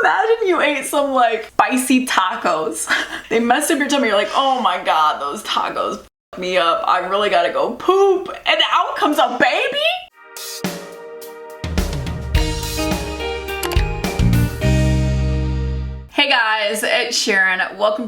Imagine you ate some like spicy tacos. They messed up your tummy. You're like, oh my God, those tacos f***ed me up. I really gotta go poop. And out comes a baby? Hey guys, it's Sharon. Welcome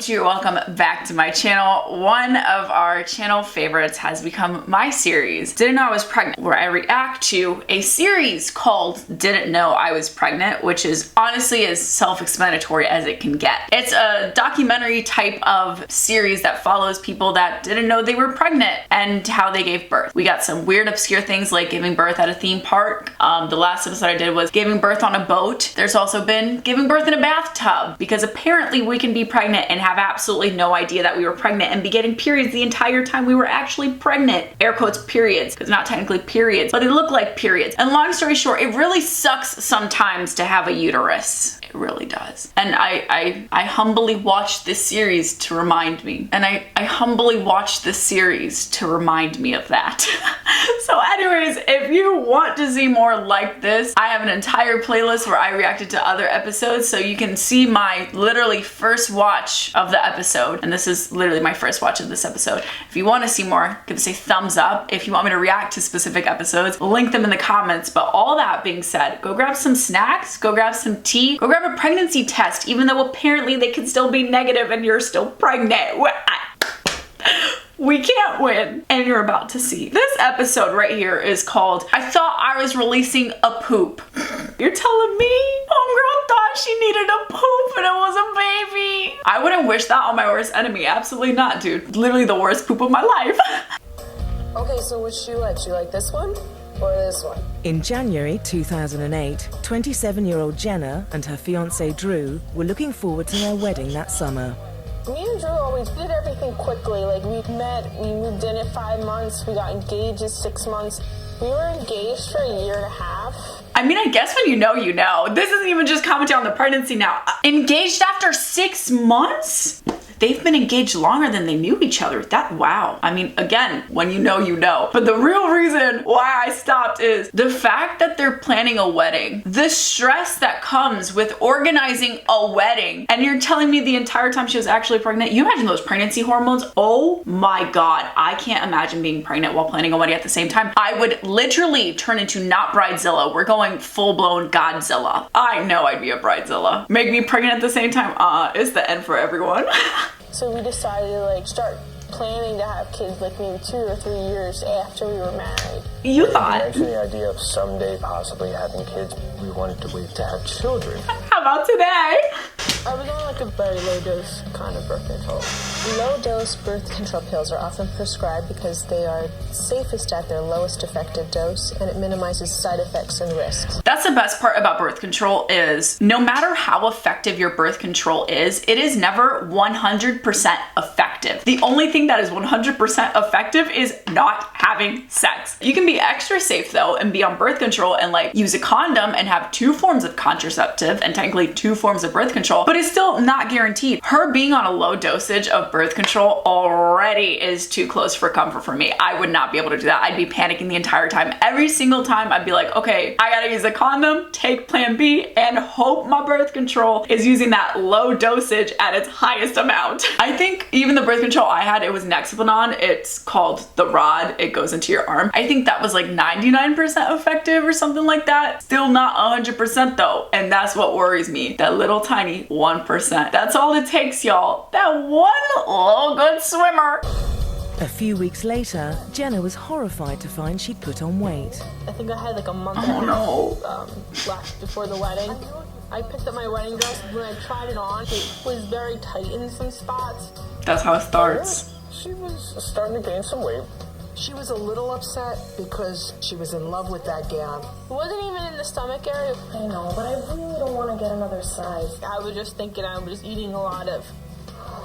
back to my channel. One of our channel favorites has become my series, Didn't Know I Was Pregnant, where I react to a series called Didn't Know I Was Pregnant, which is honestly as self-explanatory as it can get. It's a documentary type of series that follows people that didn't know they were pregnant and how they gave birth. We got some weird obscure things like giving birth at a theme park. The last episode I did was giving birth on a boat. There's also been giving birth in a bathtub, because apparently we can be pregnant and have absolutely no idea that we were pregnant and be getting periods the entire time we were actually pregnant. Air quotes periods, because not technically periods, but they look like periods. And long story short, it really sucks sometimes to have a uterus. It really does. And I humbly watched this series to remind me. And I humbly watched this series to remind me of that. So anyways, if you want to see more like this, I have an entire playlist where I reacted to other episodes, so you can see my literally first watch of the episode. And this is literally my first watch of this episode. If you want to see more, give us a thumbs up. If you want me to react to specific episodes, link them in the comments. But all that being said, go grab some snacks, go grab some tea, go grab a pregnancy test, even though apparently they could still be negative and you're still pregnant. We can't win, and you're about to see. This episode right here is called I Thought I Was Releasing a Poop. You're telling me? Homegirl thought she needed a poop and it was a baby. I wouldn't wish that on my worst enemy. Absolutely not, dude. Literally the worst poop of my life. Okay, so which do you like? Do you like this one or this one? In January 2008, 27-year-old Jenna and her fiancé Drew were looking forward to their wedding that summer. Me and Drew always did everything quickly. Like, we met, we moved in at 5 months, we got engaged at 6 months. We were engaged for a year and a half. I mean, I guess when you know, you know. This isn't even just commentary on the pregnancy now. Engaged after 6 months? They've been engaged longer than they knew each other. Wow. I mean, again, when you know, you know. But the real reason why I stopped is the fact that they're planning a wedding. The stress that comes with organizing a wedding. And you're telling me the entire time she was actually pregnant? You imagine those pregnancy hormones? Oh my God. I can't imagine being pregnant while planning a wedding at the same time. I would literally turn into not Bridezilla. We're going full-blown Godzilla. I know I'd be a Bridezilla. Make me pregnant at the same time? It's the end for everyone. So we decided to like start planning to have kids like maybe 2 or 3 years after we were married. You thought? Actually, the idea of someday possibly having kids, we wanted to wait to have children. How about today? I was on like a very low dose kind of birth control. Low dose birth control pills are often prescribed because they are safest at their lowest effective dose and it minimizes side effects and risks. That's the best part about birth control is no matter how effective your birth control is, it is never 100% effective. The only thing that is 100% effective is not having sex. You can be extra safe though and be on birth control and like use a condom and have 2 forms of contraceptive and technically 2 forms of birth control, but it's still not guaranteed. Her being on a low dosage of birth control already is too close for comfort for me. I would not be able to do that. I'd be panicking the entire time. Every single time I'd be like, okay, I gotta use a condom, take plan B, and hope my birth control is using that low dosage at its highest amount. I think even the birth control I had, it was Nexplanon. It's called the rod. It goes into your arm. I think that was like 99% effective or something like that. Still not 100% though. And that's what worries me. That little tiny 1%. That's all it takes, y'all. That one little good swimmer. A few weeks later, Jenna was horrified to find she'd put on weight. I think I had like a month and a half left before the wedding. I picked up my wedding dress. When I tried it on, it was very tight in some spots. That's how it starts. She was starting to gain some weight. She was a little upset because she was in love with that gown. It wasn't even in the stomach area. I know, but I really don't want to get another size. I was just thinking I was eating a lot of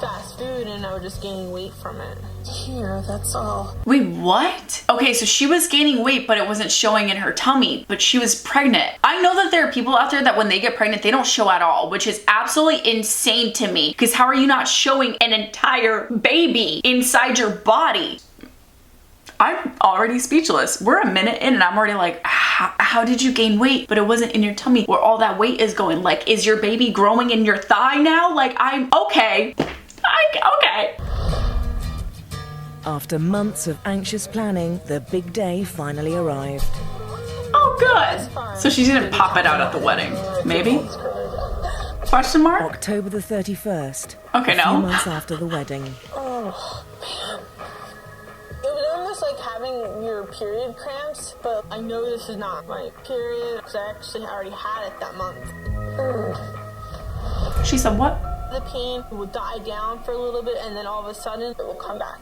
fast food and I was just gaining weight from it. Here, that's all. Wait, what? Okay, so she was gaining weight, but it wasn't showing in her tummy, but she was pregnant. I know that there are people out there that when they get pregnant, they don't show at all, which is absolutely insane to me. Because how are you not showing an entire baby inside your body? I'm already speechless. We're a minute in and I'm already like, how did you gain weight? But it wasn't in your tummy where all that weight is going. Like, is your baby growing in your thigh now? Like, I'm okay. Okay. After months of anxious planning, the big day finally arrived. Oh, good. So she didn't pop it out at the wedding. Maybe? Question mark? October the 31st. Okay, a few no. months after the wedding. Oh, man. It was almost like having your period cramps, but I know this is not my period because I actually already had it that month. She said what? The pain would die down for a little bit and then all of a sudden it will come back.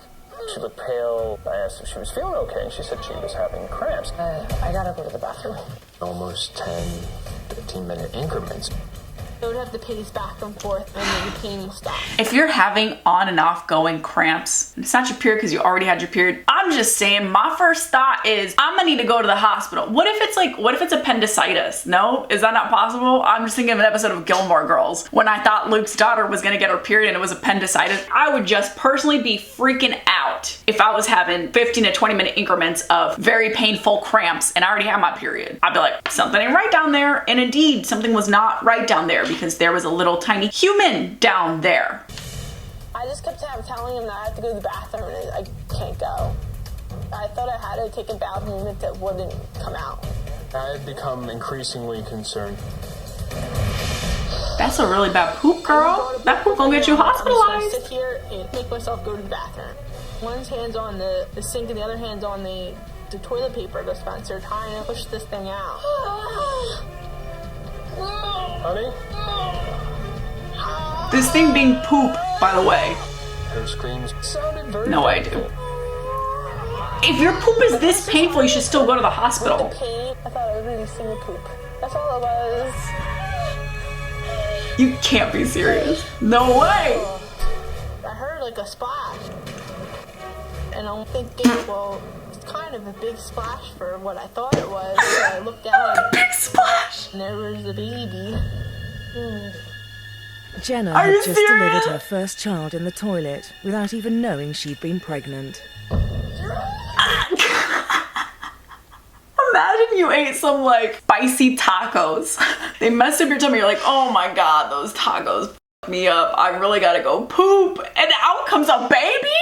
She looked pale. I asked if she was feeling okay, and she said she was having cramps. I gotta go to the bathroom. Almost 10, 15-minute increments. I would have to pace back and forth and then the pain will stop. If you're having on and off going cramps, it's not your period because you already had your period. I'm just saying, my first thought is I'm gonna need to go to the hospital. What if it's appendicitis? No? Is that not possible? I'm just thinking of an episode of Gilmore Girls when I thought Luke's daughter was gonna get her period and it was appendicitis. I would just personally be freaking out if I was having 15 to 20 minute increments of very painful cramps and I already had my period. I'd be like, something ain't right down there. And indeed, something was not right down there because there was a little tiny human down there. I just kept telling him that I had to go to the bathroom and I can't go. I thought I had to take a bowel movement that wouldn't come out. I had become increasingly concerned. That's a really bad poop, girl. That poop gonna get you I'm just hospitalized. gonna sit here and make myself go to the bathroom. One hand's on the sink and the other hand's on the toilet paper dispenser trying to push this thing out. Honey? This thing being poop, by the way. Her screams sounded very No, I do. painful. If your poop is this painful, you should still go to the hospital. Pain, I thought I was releasing the poop. That's all it was. You can't be serious. No way. I heard like a splash. And I'm thinking, well, it's kind of a big splash for what I thought it was. So I looked down Big splash. and there was the baby. Jenna Are had you just serious? delivered her first child in the toilet without even knowing she'd been pregnant. Imagine you ate some like spicy tacos. They messed up your tummy. You're like, oh my god, those tacos f***ed me up. I really gotta go poop. And out comes a baby?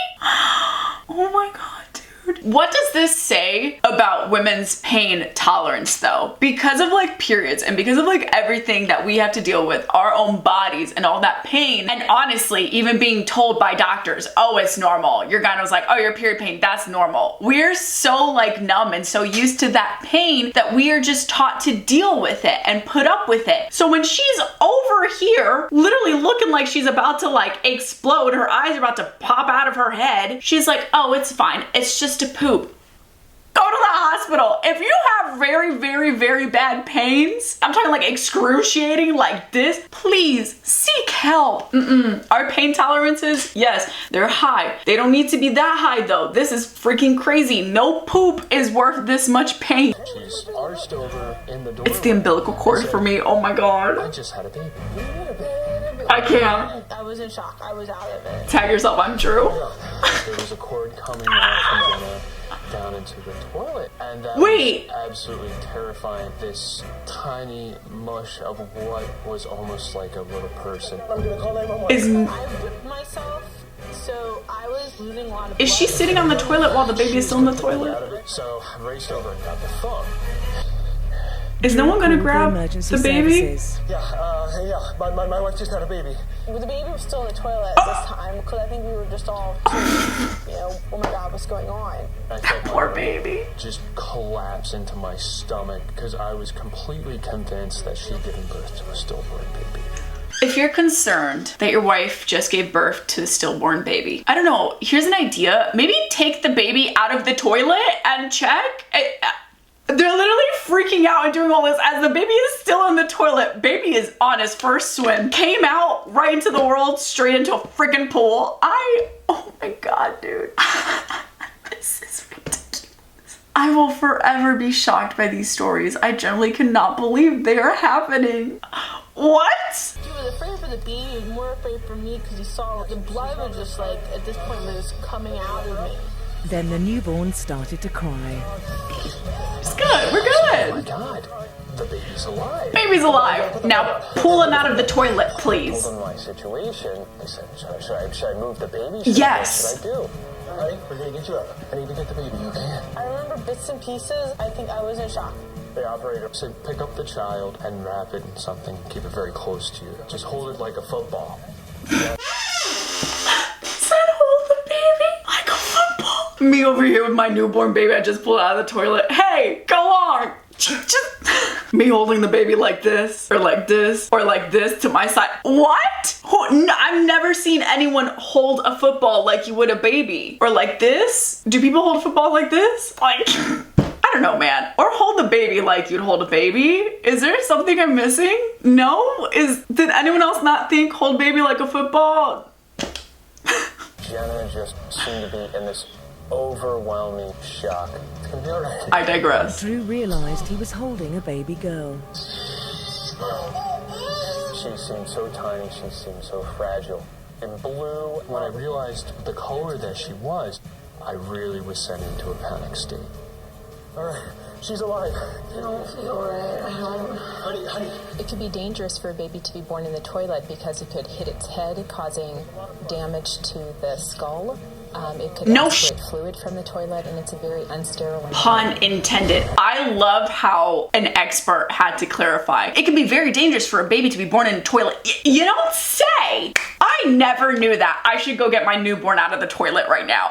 Oh my god, dude. What does this say about women's pain tolerance though? Because of like periods and because of like everything that we have to deal with, our own bodies and all that pain, and honestly, even being told by doctors, oh, it's normal. Your gynecolog's like, oh, your period pain, that's normal. We're so like numb and so used to that pain that we are just taught to deal with it and put up with it. So when she's over here, literally looking like she's about to like explode, her eyes are about to pop out of her head, she's like, oh, it's fine. It's just a poop. Go to the hospital. If you have very, very, very bad pains, I'm talking like excruciating like this, please seek help. Our pain tolerances, yes, they're high. They don't need to be that high though. This is freaking crazy. No poop is worth this much pain. She's arched over in the door. It's the umbilical cord for me. Oh my I god. just had a baby. I can't. I was in shock. I was out of it. Tag yourself, I'm true. There was a cord coming out from Jenna down into the toilet. And that Wait. was absolutely terrifying. This tiny mush of what was almost like a little person. I'm gonna call 911. I whipped myself, so I was losing a lot of Is she blood. sitting on the toilet while the baby is still in the Out toilet? of it. So I raced over and got the phone. Is no one gonna Called grab emergency the baby? services. Yeah, my wife just had a baby. The baby was still in the toilet at this time because I think we were just all, oh my god, what's going on? I felt my Poor heart baby. just collapse into my stomach because I was completely convinced that she'd given birth to a stillborn baby. If you're concerned that your wife just gave birth to the stillborn baby, I don't know, here's an idea. Maybe take the baby out of the toilet and check. They're literally freaking out and doing all this as the baby is still in the toilet. Baby is on his first swim. Came out right into the world, straight into a freaking pool. Oh my god, dude. This is ridiculous. I will forever be shocked by these stories. I generally cannot believe they are happening. What? He was afraid for the baby, he was more afraid for me because he saw the blood was just like, at this point, was just coming out of me. Then the newborn started to cry. It's good. We're Oh my good. God, the baby's alive. Baby's alive. Now pull him out of the toilet, please. Told him my situation. I said, should I move the baby? Yes. What should I do? Honey, we're gonna get you up. I need to get the baby, okay? I remember bits and pieces. I think I was in shock. The operator said, pick up the child and wrap it in something. Keep it very close to you. Just hold it like a football. Said hold the baby like a football. Me over here with my newborn baby I just pulled out of the toilet. Hey, go on. Just me holding the baby like this, or like this, or like this to my side. What? I've never seen anyone hold a football like you would a baby. Or like this. Do people hold a football like this? Like, I don't know, man. Or hold the baby like you'd hold a baby. Is there something I'm missing? No? Did anyone else not think hold baby like a football? Jenna just seemed to be in this overwhelming shock. It's gonna be all right. I digress. Drew realized he was holding a baby girl. She seemed so tiny, she seemed so fragile. In blue, when I realized the color that she was, I really was sent into a panic state. All right, she's alive. I don't feel right. Honey. It could be dangerous for a baby to be born in the toilet because it could hit its head, causing damage to the skull. It could aspirate fluid from the toilet, and it's a very unsterile. Pun intended. I love how an expert had to clarify. It can be very dangerous for a baby to be born in a toilet. You don't say. I never knew that. I should go get my newborn out of the toilet right now.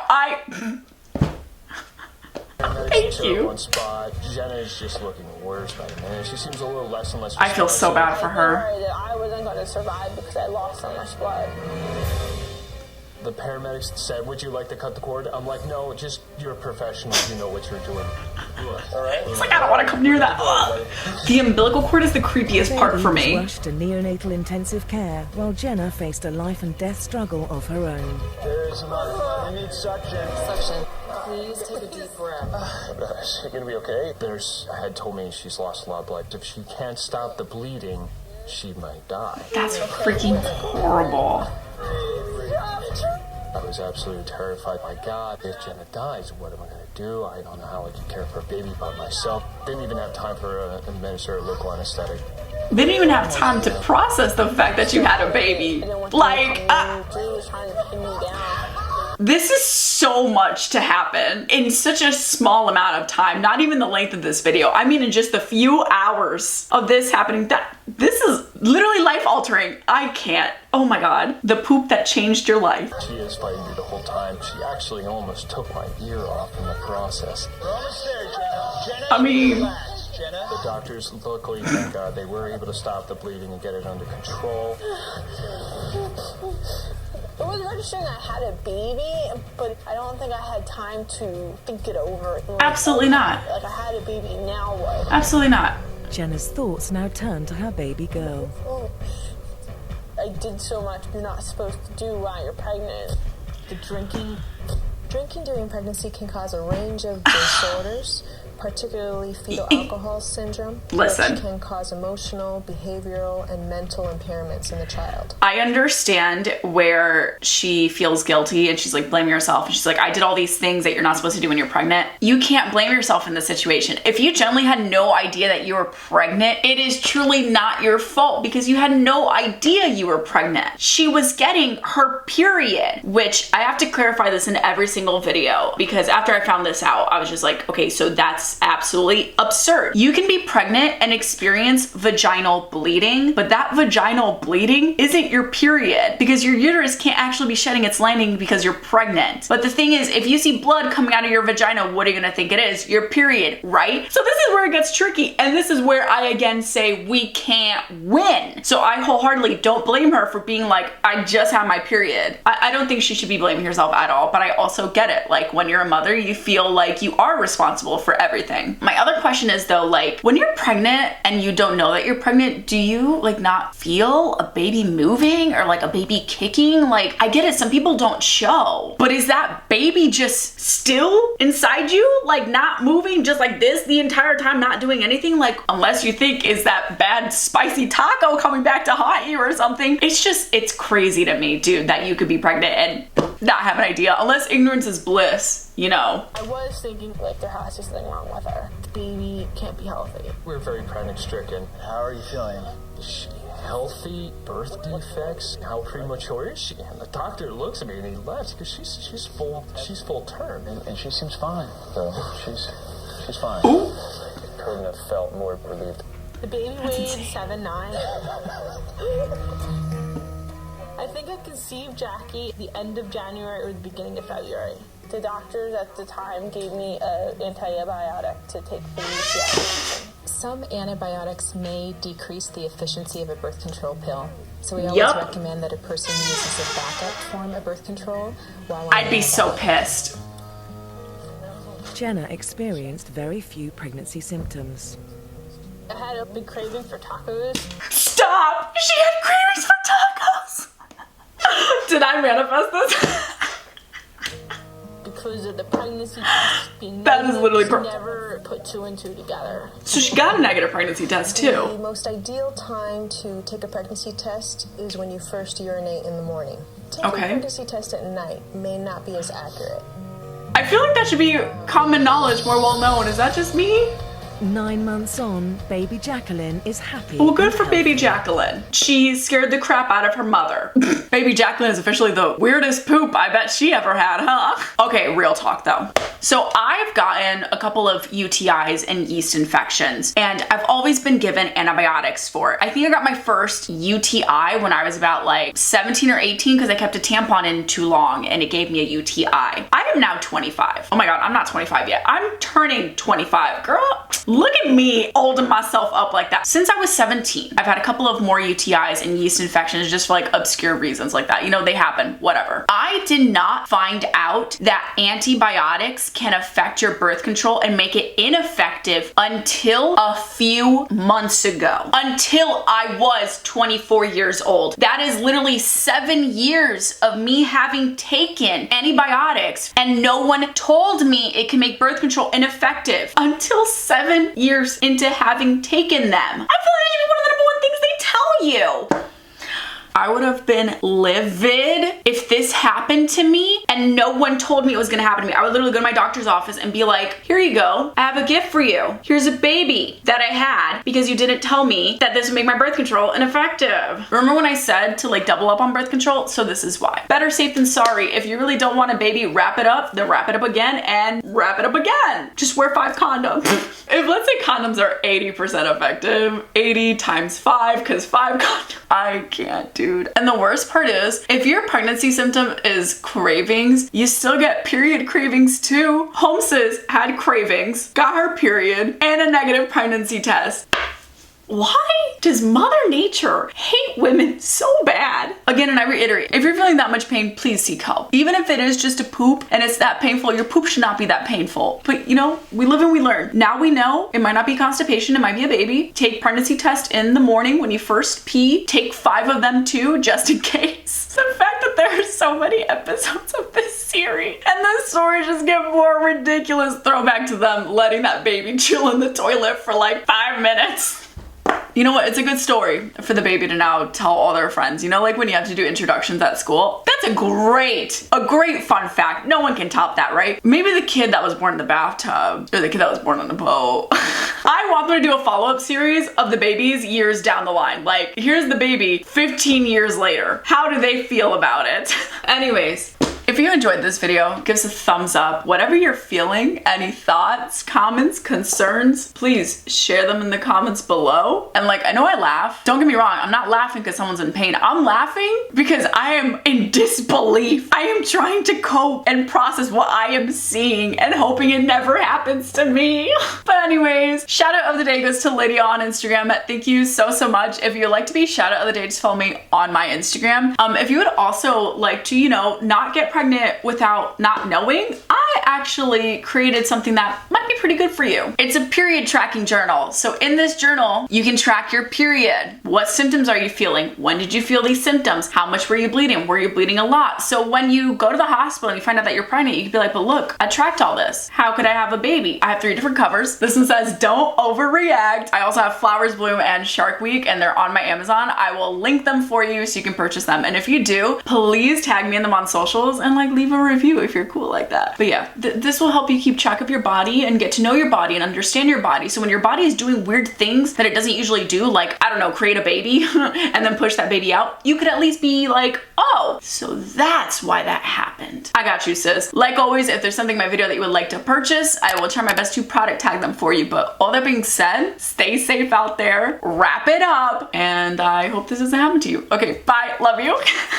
Thank you. One spot. Jenna is just looking worse by the minute. She seems a little less and less. I feel so bad for her. I wasn't going to survive because I lost so much blood. The paramedics said, would you like to cut the cord? I'm like, no, just you're a professional. You know what you're doing. All right? It's like, I don't want to come near that. Ugh. The umbilical cord is the creepiest part for me. Baby was rushed to neonatal intensive care while Jenna faced a life and death struggle of her own. There's another. You need suction. Suction. Please take a deep breath. Is she gonna be okay? Nurse had told me she's lost a lot of blood. If she can't stop the bleeding, she might die. That's freaking horrible. I was absolutely terrified. My God, if Jenna dies, what am I going to do? I don't know how I can care for a baby by myself. Didn't even have time for administer a local anesthetic. They didn't even have time to process the fact that you had a baby. Like, this is so much to happen in such a small amount of time. Not even the length of this video. I mean, in just a few hours of this happening, this is literally life altering. I can't. Oh my God. The poop that changed your life. She is fighting me the whole time. She actually almost took my ear off in the process. We're almost there, Jenna. I mean, The doctors, luckily, thank God, they were able to stop the bleeding and get it under control. It was registering I had a baby, but I don't think I had time to think it over. Absolutely not. Like, I had a baby, now what? Absolutely not. Jenna's thoughts now turned to her baby girl. Oh, I did so much you're not supposed to do while you're pregnant. The drinking. Drinking during pregnancy can cause a range of disorders, particularly fetal alcohol syndrome, Listen. which can cause emotional, behavioral, and mental impairments in the child. I understand where she feels guilty and she's like blaming herself. And she's like, I did all these things that you're not supposed to do when you're pregnant. You can't blame yourself in this situation. If you generally had no idea that you were pregnant, it is truly not your fault because you had no idea you were pregnant. She was getting her period, which I have to clarify this in every single video because after I found this out, I was just like, okay, so that's absolutely absurd. You can be pregnant and experience vaginal bleeding, but that vaginal bleeding isn't your period because your uterus can't actually be shedding its lining because you're pregnant. But the thing is, if you see blood coming out of your vagina, what are you gonna think it is? Your period, right? So this is where it gets tricky. And this is where I again say we can't win. So I wholeheartedly don't blame her for being like, I just had my period. I don't think she should be blaming herself at all, but I also get it. Like when you're a mother, you feel like you are responsible for everything. My other question is though, like when you're pregnant and you don't know that you're pregnant, do you like not feel a baby moving or like a baby kicking? Like I get it, some people don't show, but is that baby just still inside you? Like not moving just like this the entire time, not doing anything? Like unless you think is that bad spicy taco coming back to haunt you or something. It's crazy to me, dude, that you could be pregnant and not have an idea, unless ignorance is bliss, you know. I was thinking, like, there has to be something wrong with her. The baby can't be healthy. We're very panic stricken. How are you feeling? Is she healthy? Birth defects? How premature is she? And the doctor looks at me and he laughs because she's full term. And she seems fine, though. She's fine. Ooh. Couldn't have felt more relieved. The baby weighed 7'9". I think I conceived Jackie at the end of January or the beginning of February. The doctors at the time gave me an antibiotic to take for the UTI. Some antibiotics may decrease the efficiency of a birth control pill. So we always recommend that a person uses a backup form of birth control while on I'd be so pissed. Jenna experienced very few pregnancy symptoms. I had a big craving for tacos. Stop! She had cravings for tacos! Did I manifest this? Because of the pregnancy test being That is literally never put 2 and 2 together. So she got a negative pregnancy test The too. most ideal time to take a pregnancy test is when you first urinate in the morning. Taking a pregnancy test at night may not be as accurate. I feel like that should be common knowledge, more well known. Is that just me? 9 months on, baby Jacqueline is happy. Well, good for baby Jacqueline. She scared the crap out of her mother. Baby Jacqueline is officially the weirdest poop I bet she ever had, huh? Okay, real talk though. So I've gotten a couple of UTIs and yeast infections, and I've always been given antibiotics for it. I think I got my first UTI when I was about like 17 or 18 because I kept a tampon in too long and it gave me a UTI. I am now 25. Oh my God, I'm not 25 yet. I'm turning 25, girl. Look at me holding myself up like that. Since I was 17, I've had a couple of more UTIs and yeast infections just for like obscure reasons like that. You know, they happen, whatever. I did not find out that antibiotics can affect your birth control and make it ineffective until a few months ago. Until I was 24 years old. That is literally 7 years of me having taken antibiotics and no one told me it can make birth control ineffective until 7 years into having taken them. I feel like that should be one of the number one things they tell you. I would have been livid if this happened to me and no one told me it was gonna happen to me. I would literally go to my doctor's office and be like, here you go, I have a gift for you. Here's a baby that I had because you didn't tell me that this would make my birth control ineffective. Remember when I said to like double up on birth control? So this is why. Better safe than sorry. If you really don't want a baby, wrap it up, then wrap it up again and wrap it up again. Just wear 5 condoms. If let's say condoms are 80% effective, 80 times 5, because 5 condoms, I can't do. And the worst part is, if your pregnancy symptom is cravings, you still get period cravings too. Holmes had cravings, got her period, and a negative pregnancy test. Why does Mother Nature hate women so bad? Again, and I reiterate, if you're feeling that much pain, please seek help. Even if it is just a poop and it's that painful, your poop should not be that painful. But you know, we live and we learn. Now we know it might not be constipation, it might be a baby. Take pregnancy test in the morning when you first pee. Take 5 of them too, just in case. The fact that there are so many episodes of this series and the stories just get more ridiculous. Throwback to them letting that baby chill in the toilet for like 5 minutes. You know what? It's a good story for the baby to now tell all their friends. You know, like when you have to do introductions at school. That's a great fun fact. No one can top that, right? Maybe the kid that was born in the bathtub or the kid that was born on a boat. I want them to do a follow-up series of the babies years down the line. Like, here's the baby 15 years later. How do they feel about it? Anyways. If you enjoyed this video, give us a thumbs up. Whatever you're feeling, any thoughts, comments, concerns, please share them in the comments below. And like, I know I laugh. Don't get me wrong, I'm not laughing because someone's in pain. I'm laughing because I am in disbelief. I am trying to cope and process what I am seeing and hoping it never happens to me. But anyways, shout out of the day goes to Lydia on Instagram. Thank you so much. If you'd like to be shout out of the day, just follow me on my Instagram. If you would also like to, you know, not get pregnant without not knowing, I actually created something that might be pretty good for you. It's a period tracking journal. So in this journal, you can track your period. What symptoms are you feeling? When did you feel these symptoms? How much were you bleeding? Were you bleeding a lot? So when you go to the hospital and you find out that you're pregnant, you can be like, but look, I tracked all this. How could I have a baby? I have 3 different covers. This one says, don't overreact. I also have Flowers Bloom and Shark Week, and they're on my Amazon. I will link them for you so you can purchase them. And if you do, please tag me in them on socials and like leave a review if you're cool like that. But yeah, this will help you keep track of your body and get to know your body and understand your body. So when your body is doing weird things that it doesn't usually do, like, I don't know, create a baby and then push that baby out, you could at least be like, oh, so that's why that happened. I got you, sis. Like always, if there's something in my video that you would like to purchase, I will try my best to product tag them for you. But all that being said, stay safe out there, wrap it up, and I hope this doesn't happen to you. Okay, bye, love you.